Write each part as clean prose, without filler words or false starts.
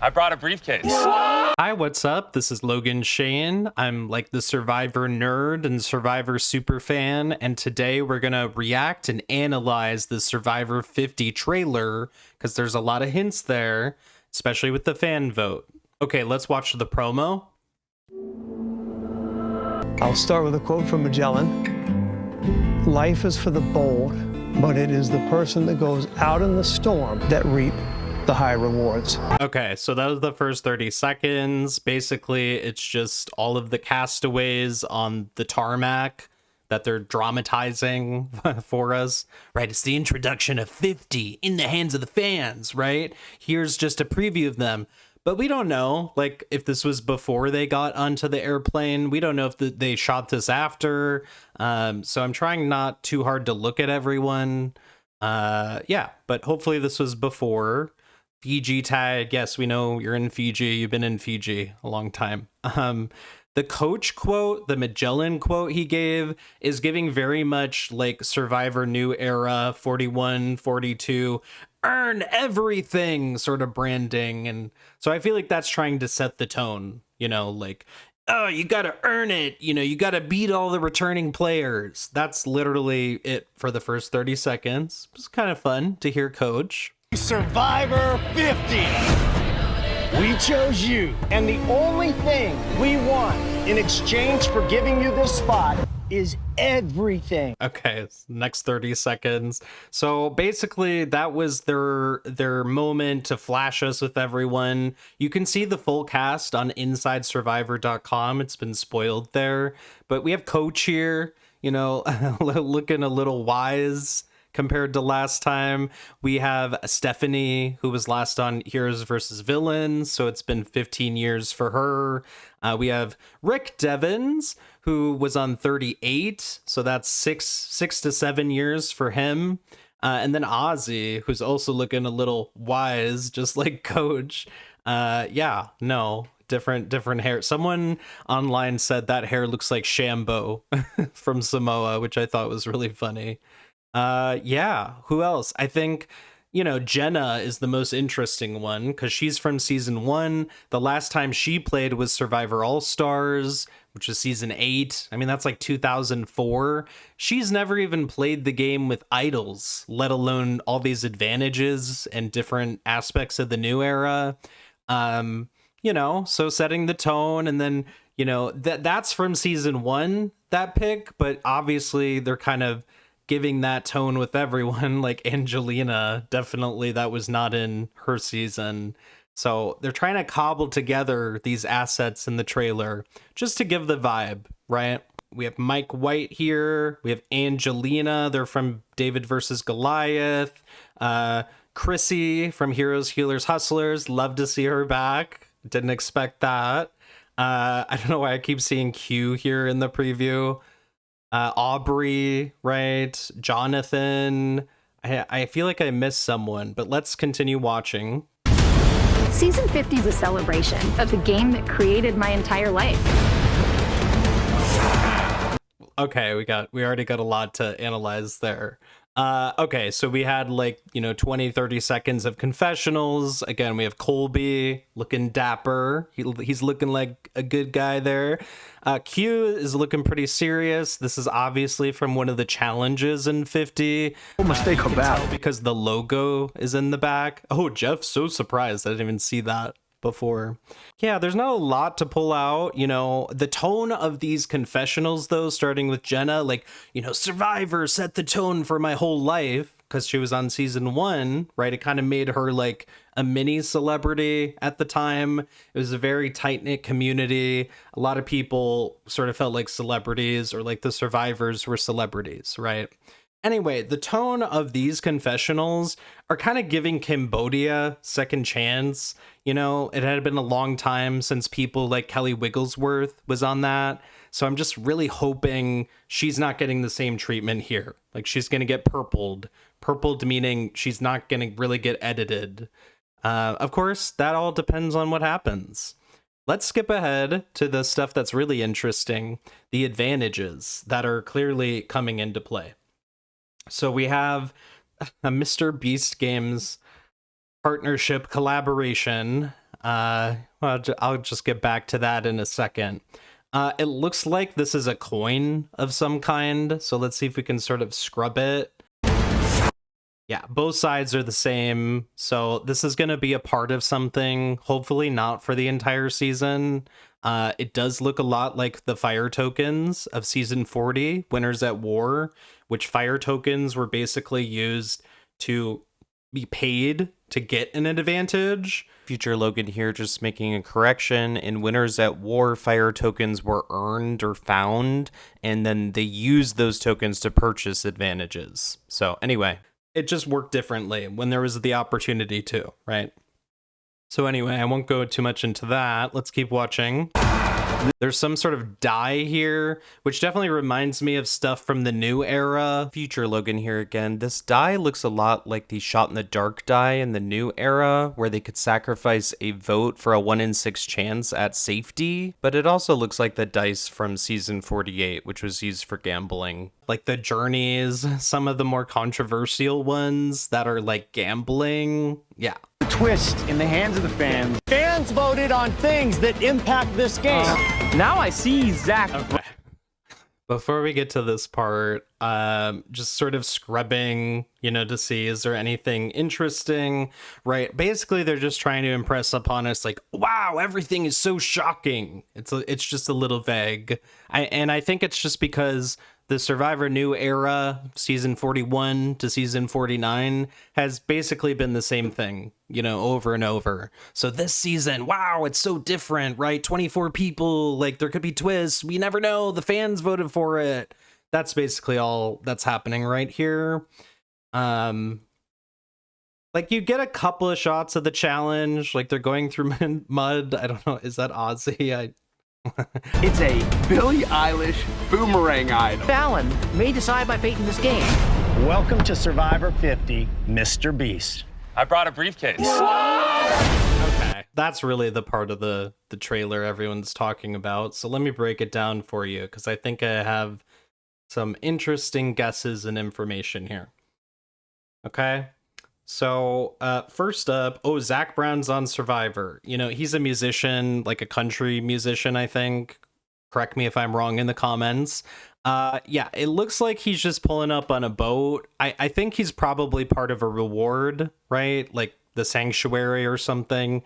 I brought a briefcase. Hi, what's up? This is Logan Shane. I'm like the Survivor nerd and Survivor super fan, and today we're gonna react and analyze the Survivor 50 trailer because there's a lot of hints there, especially with the fan vote. Okay, let's watch the promo. I'll start with a quote from Magellan. Life is for the bold, but it is the person that goes out in the storm that reap the high rewards. Okay, so that was the first 30 seconds. Basically, it's just all of the castaways on the tarmac that they're dramatizing for us, right? It's the introduction of 50 in the hands of the fans, right? Here's just a preview of them. But we don't know, like, if this was before they got onto the airplane. We don't know if they shot this after. So I'm trying not too hard to look at everyone. Yeah, but hopefully this was before. Fiji tag, yes, we know you're in Fiji. You've been in Fiji a long time. The coach quote, the Magellan quote he gave, is giving very much like Survivor New Era 41, 42, earn everything sort of branding. And so I feel like that's trying to set the tone, you know, like, oh, you got to earn it. You know, you got to beat all the returning players. That's literally it for the first 30 seconds. It's kind of fun to hear coach. Survivor 50. We chose you, and the only thing we want in exchange for giving you this spot is everything. Okay, next 30 seconds. So basically that was their moment to flash us with everyone. You can see the full cast on InsideSurvivor.com. It's been spoiled there, but we have Coach here, you know, looking a little wise compared to last time. We have Stephanie, who was last on Heroes versus Villains, so it's been 15 years for her. We have Rick Devens, who was on 38, so that's six to 7 years for him. And then Ozzy, who's also looking a little wise, just like Coach. Yeah, no, different hair. Someone online said that hair looks like Shambo from Samoa, which I thought was really funny. Yeah, who else? I think, you know, Jenna is the most interesting one because she's from season 1. The last time she played was Survivor All-Stars, which is season 8. I mean, that's like 2004. She's never even played the game with idols, let alone all these advantages and different aspects of the new era. You know, so setting the tone, and then, you know, that's from season 1, that pick, but obviously they're kind of giving that tone with everyone. Like Angelina, definitely that was not in her season. So they're trying to cobble together these assets in the trailer just to give the vibe, right? We have Mike White here. We have Angelina. They're from David versus Goliath. Chrissy from Heroes, Healers, Hustlers. Love to see her back. Didn't expect that. I don't know why I keep seeing Q here in the preview. Aubrey, right? Jonathan. I feel like I missed someone, but let's continue watching. Season 50 is a celebration of the game that created my entire life. Okay, we already got a lot to analyze there. Okay, so we had like, you know, 20, 30 seconds of confessionals. Again, we have Colby looking dapper. He's looking like a good guy there. Q is looking pretty serious. This is obviously from one of the challenges in 50. Mistake about because the logo is in the back. Oh, Jeff's so surprised. I didn't even see that before. Yeah, there's not a lot to pull out. You know, the tone of these confessionals, though, starting with Jenna, like, you know, Survivor set the tone for my whole life because she was on season 1, right? It kind of made her like a mini celebrity at the time. It was a very tight-knit community. A lot of people sort of felt like celebrities, or like the survivors were celebrities, right? Anyway, the tone of these confessionals are kind of giving Cambodia second chance. You know, it had been a long time since people like Kelly Wigglesworth was on that. So I'm just really hoping she's not getting the same treatment here. Like, she's going to get purpled. Purpled meaning she's not going to really get edited. Of course, that all depends on what happens. Let's skip ahead to the stuff that's really interesting, the advantages that are clearly coming into play. So we have a Mr. Beast Games partnership collaboration. Well, I'll just get back to that in a second. It looks like this is a coin of some kind, so let's see if we can sort of scrub it. Yeah, both sides are the same, so this is going to be a part of something, hopefully not for the entire season. It does look a lot like the fire tokens of season 40, Winners at War, which fire tokens were basically used to be paid to get an advantage. Future Logan here, just making a correction. In Winners at War, fire tokens were earned or found, and then they used those tokens to purchase advantages. So anyway, it just worked differently when there was the opportunity to, right? So anyway, I won't go too much into that. Let's keep watching. There's some sort of dye here, which definitely reminds me of stuff from the new era. Future Logan here again. This dye looks a lot like the Shot in the Dark dye in the new era, where they could sacrifice a vote for a 1 in 6 chance at safety. But it also looks like the dice from season 48, which was used for gambling. Like the journeys, some of the more controversial ones that are like gambling. Yeah. Twist in the hands of the fans. Fans voted on things that impact this game. Now I see Zach. Okay. Before we get to this part, just sort of scrubbing, to see, is there anything interesting, right? Basically, they're just trying to impress upon us, like, wow, everything is so shocking. It's just a little vague. I think it's just because the Survivor New Era, season 41 to season 49, has basically been the same thing, over and over. So this season, wow, it's so different, right? 24 people, like there could be twists. We never know. The fans voted for it. That's basically all that's happening right here. Like you get a couple of shots of the challenge, like they're going through mud. I don't know. Is that Ozzy? It's a Billie Eilish Boomerang Idol. Fallon may decide my fate in this game. Welcome to Survivor 50, Mr. Beast. I brought a briefcase. Okay, that's really the part of the trailer everyone's talking about. So let me break it down for you, because I think I have some interesting guesses and information here. Okay. So first up, Zach Brown's on Survivor. He's a musician, like a country musician, I think. Correct me if I'm wrong in the comments. Yeah, it looks like he's just pulling up on a boat. I think he's probably part of a reward, right? Like the sanctuary or something.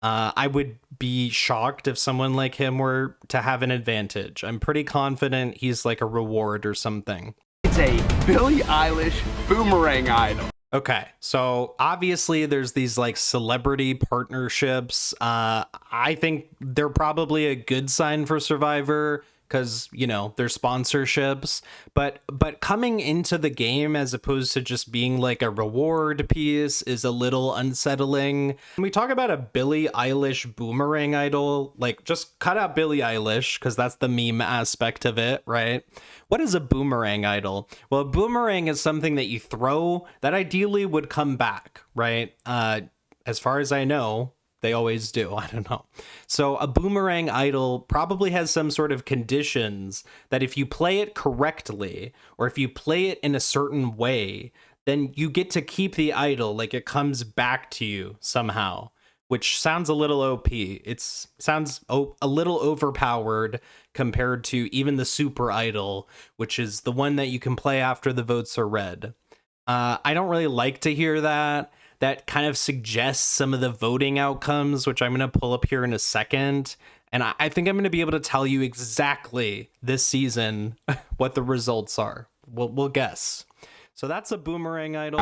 I would be shocked if someone like him were to have an advantage. I'm pretty confident he's like a reward or something. It's a Billie Eilish Boomerang Idol. Okay, so obviously there's these like celebrity partnerships. I think they're probably a good sign for Survivor because, they're sponsorships. But coming into the game as opposed to just being like a reward piece is a little unsettling. When we talk about a Billie Eilish Boomerang Idol, like just cut out Billie Eilish because that's the meme aspect of it, right? What is a boomerang idol? Well, a boomerang is something that you throw that ideally would come back, right? As far as I know, they always do. I don't know. So a boomerang idol probably has some sort of conditions that if you play it correctly, or if you play it in a certain way, then you get to keep the idol, like it comes back to you somehow, which sounds a little OP. It sounds a little overpowered compared to even the Super Idol, which is the one that you can play after the votes are read. I don't really like to hear that. That kind of suggests some of the voting outcomes, which I'm going to pull up here in a second. And I think I'm going to be able to tell you exactly this season what the results are. We'll guess. So that's a boomerang idol.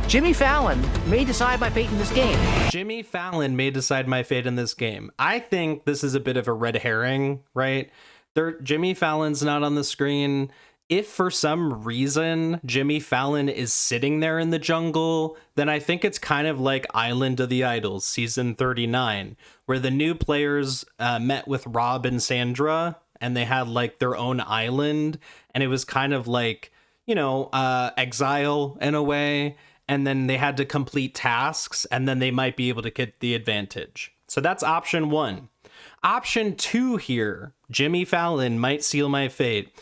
Jimmy Fallon may decide my fate in this game. Jimmy Fallon may decide my fate in this game. I think this is a bit of a red herring, right? Jimmy Fallon's not on the screen. If for some reason Jimmy Fallon is sitting there in the jungle, then I think it's kind of like Island of the Idols, season 39, where the new players met with Rob and Sandra, and they had like their own island, and it was kind of like, exile in a way. And then they had to complete tasks, and then they might be able to get the advantage. So that's option 1. Option 2 here, Jimmy Fallon might seal my fate.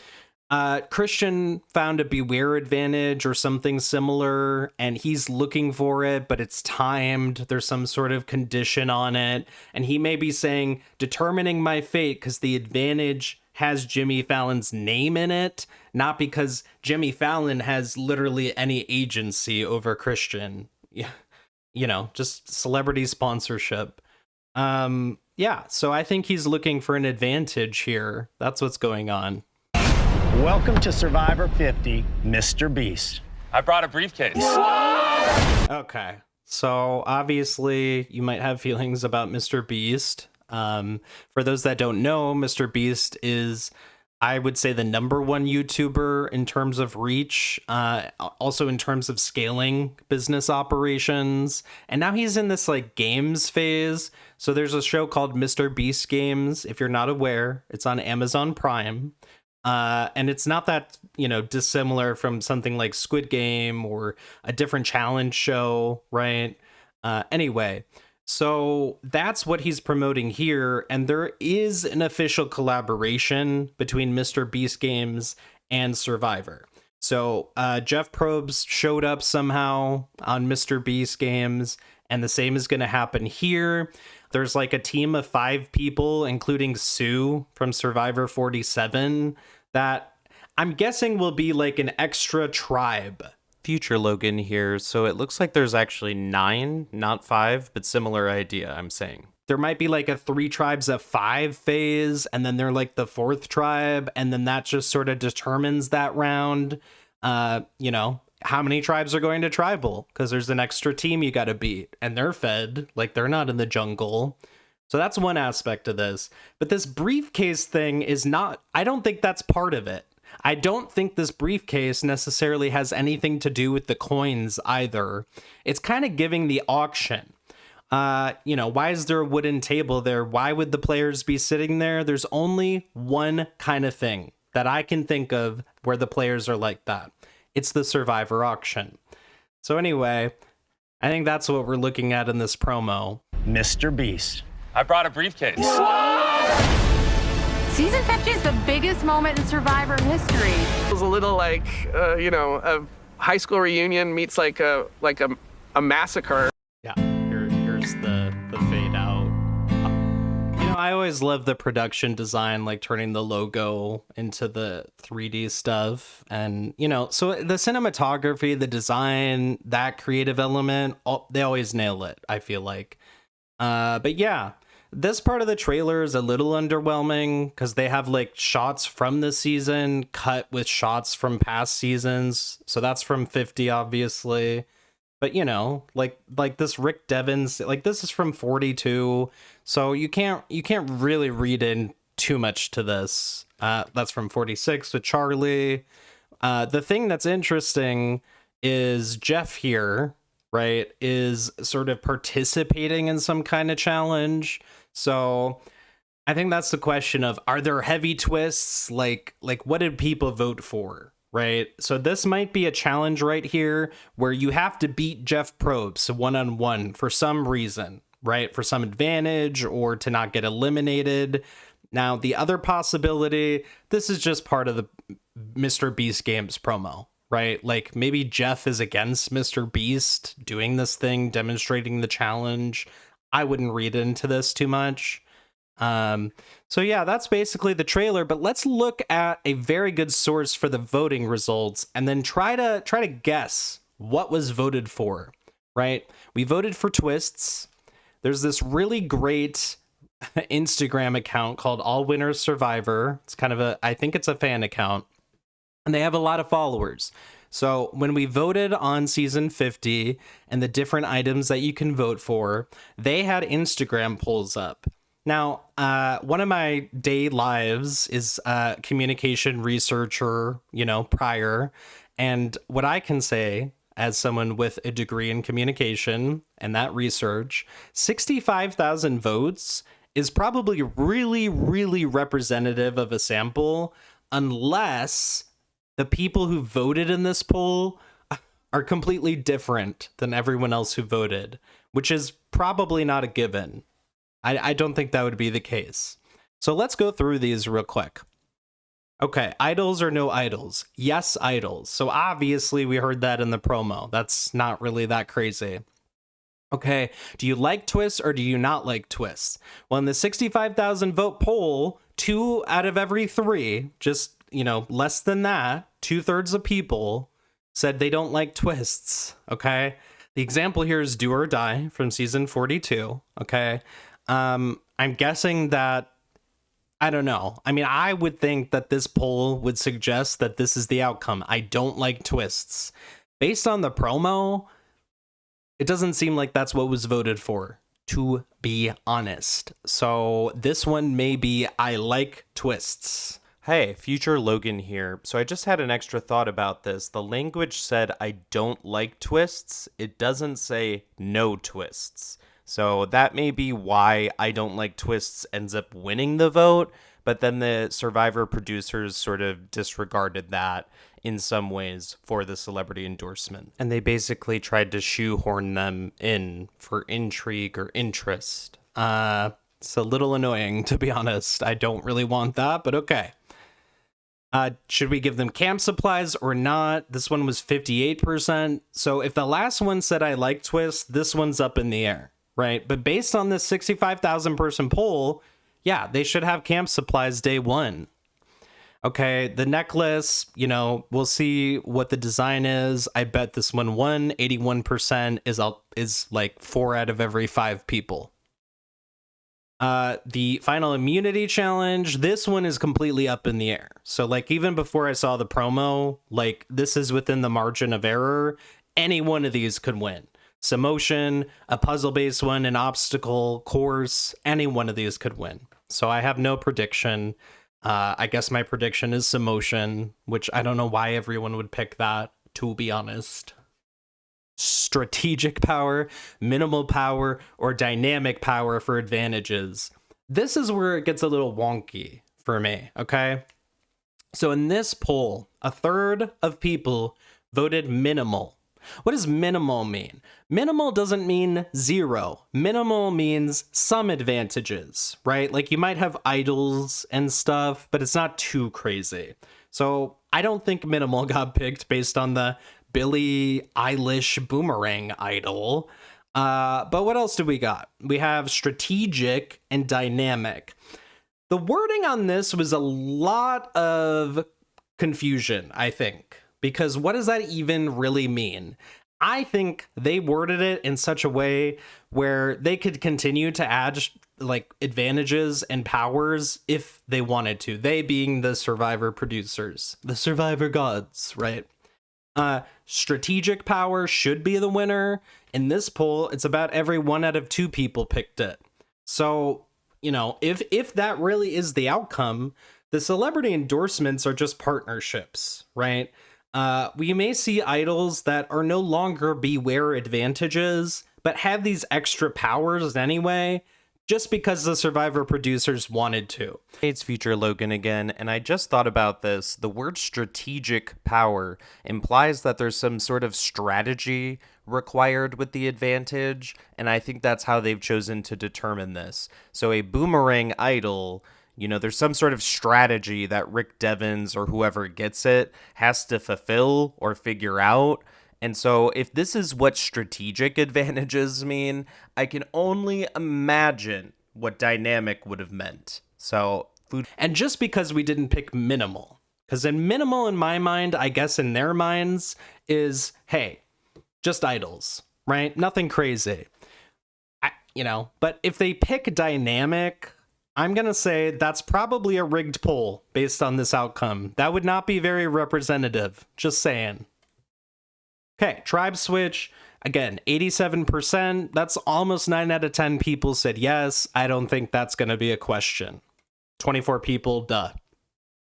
Christian found a beware advantage or something similar, and he's looking for it, but it's timed. There's some sort of condition on it, and he may be saying, determining my fate, because the advantage has Jimmy Fallon's name in it, not because Jimmy Fallon has literally any agency over Christian. Yeah, just celebrity sponsorship. Yeah, so I think he's looking for an advantage here. That's what's going on. Welcome to Survivor 50, Mr. Beast. I brought a briefcase. Okay, so obviously you might have feelings about Mr. Beast. For those that don't know, Mr. Beast is, I would say, the #1 YouTuber in terms of reach, also in terms of scaling business operations. And now he's in this like games phase. So there's a show called Mr. Beast Games. If you're not aware, it's on Amazon Prime. And it's not that, dissimilar from something like Squid Game or a different challenge show, right? Anyway, so that's what he's promoting here. And there is an official collaboration between Mr. Beast Games and Survivor. So Jeff Probst showed up somehow on Mr. Beast Games, and the same is going to happen here. There's like a team of 5 people, including Sue from Survivor 47, that I'm guessing will be like an extra tribe. Future Logan here, so it looks like there's actually 9, not 5, but similar idea, I'm saying. There might be like a 3 tribes of 5 phase, and then they're like the 4th tribe, and then that just sort of determines that round. How many tribes are going to tribal? Because there's an extra team you got to beat, and they're fed, like they're not in the jungle. So that's one aspect of this. But this briefcase thing is not, I don't think that's part of it. I don't think this briefcase necessarily has anything to do with the coins either. It's kind of giving the auction. Why is there a wooden table there? Why would the players be sitting there? There's only one kind of thing that I can think of where the players are like that. It's the Survivor auction. So anyway, I think that's what we're looking at in this promo. Mr. Beast. I brought a briefcase. Season 50 is the biggest moment in Survivor history. It was a little like, a high school reunion meets like a massacre. Yeah, here's the fade out. I always love the production design, like turning the logo into the 3D stuff. And, so the cinematography, the design, that creative element, they always nail it, I feel like. But yeah, this part of the trailer is a little underwhelming because they have like shots from this season cut with shots from past seasons. So that's from 50, obviously. But, like this Rick Devens, like this is from 42. So you can't really read in too much to this. That's from 46 with Charlie. The thing that's interesting is Jeff here, right, is sort of participating in some kind of challenge. So I think that's the question of, are there heavy twists? Like what did people vote for? Right. So this might be a challenge right here where you have to beat Jeff Probst one-on-one for some reason, right? For some advantage or to not get eliminated. Now, the other possibility, this is just part of the Mr. Beast Games promo, right? Like maybe Jeff is against Mr. Beast doing this thing, demonstrating the challenge. I wouldn't read into this too much. So yeah, that's basically the trailer, but let's look at a very good source for the voting results and then try to guess what was voted for, right? We voted for twists. There's this really great Instagram account called All Winners Survivor. It's kind of I think it's a fan account, and they have a lot of followers. So when we voted on season 50 and the different items that you can vote for, they had Instagram polls up. Now, one of my day lives is a communication researcher, prior. And what I can say as someone with a degree in communication and that research, 65,000 votes is probably really, really representative of a sample, unless the people who voted in this poll are completely different than everyone else who voted, which is probably not a given. I don't think that would be the case. So let's go through these real quick. Okay, idols or no idols? Yes, idols. So obviously we heard that in the promo. That's not really that crazy. Okay, do you like twists or do you not like twists? Well, in the 65,000 vote poll, 2 out of every 3, just, less than that, 2/3 of people said they don't like twists, okay? The example here is Do or Die from season 42, okay? I'm guessing that, I don't know. I mean, I would think that this poll would suggest that this is the outcome. I don't like twists. Based on the promo, it doesn't seem like that's what was voted for, to be honest. So this one may be I like twists. Hey, future Logan here. So I just had an extra thought about this. The language said I don't like twists. It doesn't say no twists. So that may be why I don't like twists ends up winning the vote. But then the Survivor producers sort of disregarded that in some ways for the celebrity endorsement. And they basically tried to shoehorn them in for intrigue or interest. It's a little annoying, to be honest. I don't really want that, but okay. Should we give them camp supplies or not? This one was 58%. So if the last one said I like twists, this one's up in the air, right? But based on this 65,000 person poll, yeah, they should have camp supplies day one. Okay, the necklace, we'll see what the design is. I bet this one won. 81% is like 4 out of every 5 people. The final immunity challenge, this one is completely up in the air. So like even before I saw the promo, like this is within the margin of error. Any one of these could win. Submotion, a puzzle-based one, an obstacle course, any one of these could win. So I have no prediction. I guess my prediction is Submotion, which I don't know why everyone would pick that, to be honest. Strategic power, minimal power, or dynamic power for advantages. This is where it gets a little wonky for me, okay? So in this poll, 1/3 of people voted minimal. What does minimal mean? Minimal doesn't mean 0. Minimal means some advantages, right? Like you might have idols and stuff, but it's not too crazy. So I don't think minimal got picked based on the Billie Eilish Boomerang Idol. But what else do we got? We have strategic and dynamic. The wording on this was a lot of confusion, I think. Because what does that even really mean? I think they worded it in such a way where they could continue to add like advantages and powers if they wanted to. They being the Survivor producers, the Survivor gods, right? Strategic power should be the winner. In this poll, it's about every 1 out of 2 people picked it. So, if that really is the outcome, the celebrity endorsements are just partnerships, right? We may see idols that are no longer beware advantages, but have these extra powers anyway, just because the Survivor producers wanted to. Hey, it's future Logan again, and I just thought about this. The word strategic power implies that there's some sort of strategy required with the advantage, and I think that's how they've chosen to determine this. So a boomerang idol, there's some sort of strategy that Rick Devens or whoever gets it has to fulfill or figure out. And so if this is what strategic advantages mean, I can only imagine what dynamic would have meant. So and just because we didn't pick minimal, because in minimal in my mind, I guess in their minds is, hey, just idols, right? Nothing crazy. But if they pick dynamic, I'm going to say that's probably a rigged poll based on this outcome. That would not be very representative. Just saying. Okay, tribe switch. Again, 87%. That's almost 9 out of 10 people said yes. I don't think that's going to be a question. 24 people, duh.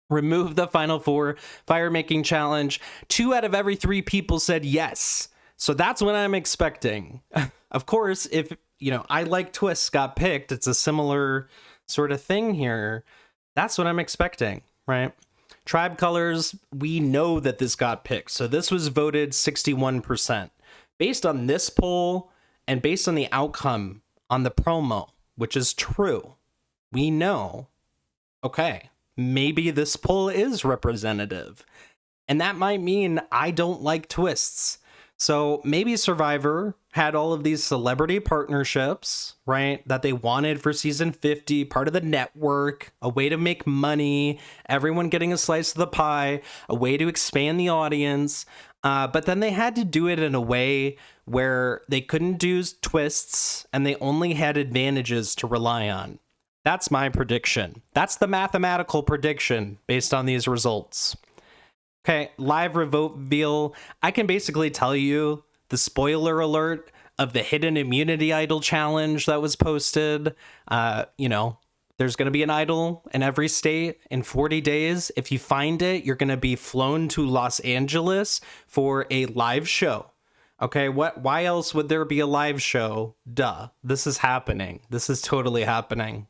Remove the final 4 fire making challenge. 2 out of every 3 people said yes. So that's what I'm expecting. Of course, if, I like twists got picked, it's a similar sort of thing here. That's what I'm expecting, right? Tribe colors, we know that this got picked. So this was voted 61%. Based on this poll and based on the outcome on the promo, which is true, we know, okay, maybe this poll is representative. And that might mean I don't like twists. So maybe Survivor had all of these celebrity partnerships, right, that they wanted for season 50, part of the network, a way to make money, everyone getting a slice of the pie, a way to expand the audience. But then they had to do it in a way where they couldn't do twists and they only had advantages to rely on. That's my prediction. That's the mathematical prediction based on these results. Okay, live reveal. I can basically tell you the spoiler alert of the hidden immunity idol challenge that was posted. There's going to be an idol in every state in 40 days. If you find it, you're going to be flown to Los Angeles for a live show. Okay, why else would there be a live show? Duh, this is happening. This is totally happening.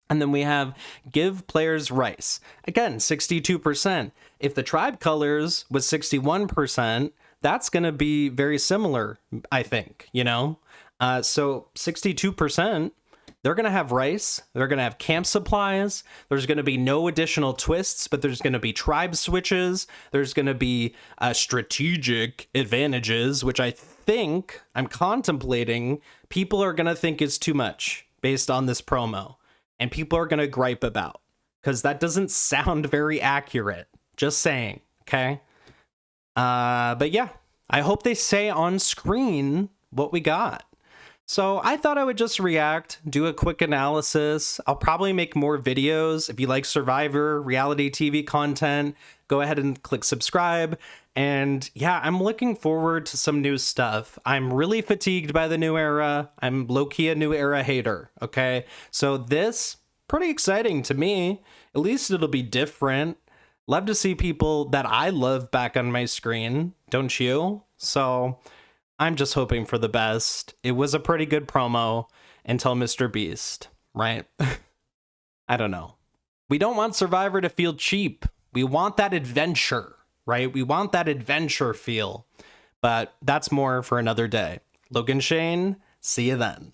And then we have give players rice. Again, 62%. If the tribe colors was 61%, that's going to be very similar, I think, So 62%, they're going to have rice. They're going to have camp supplies. There's going to be no additional twists, but there's going to be tribe switches. There's going to be strategic advantages, which I'm contemplating people are going to think is too much based on this promo. And people are going to gripe about, because that doesn't sound very accurate. Just saying, okay? But yeah, I hope they say on screen what we got. So I thought I would just react, do a quick analysis. I'll probably make more videos. If you like Survivor, reality TV content, go ahead and click subscribe. And yeah, I'm looking forward to some new stuff. I'm really fatigued by the new era. I'm low-key a new era hater, okay? So this, pretty exciting to me. At least it'll be different. Love to see people that I love back on my screen, don't you? So I'm just hoping for the best. It was a pretty good promo until Mr. Beast, right? I don't know. We don't want Survivor to feel cheap. We want that adventure, right? We want that adventure feel. But that's more for another day. Logan Shane, see you then.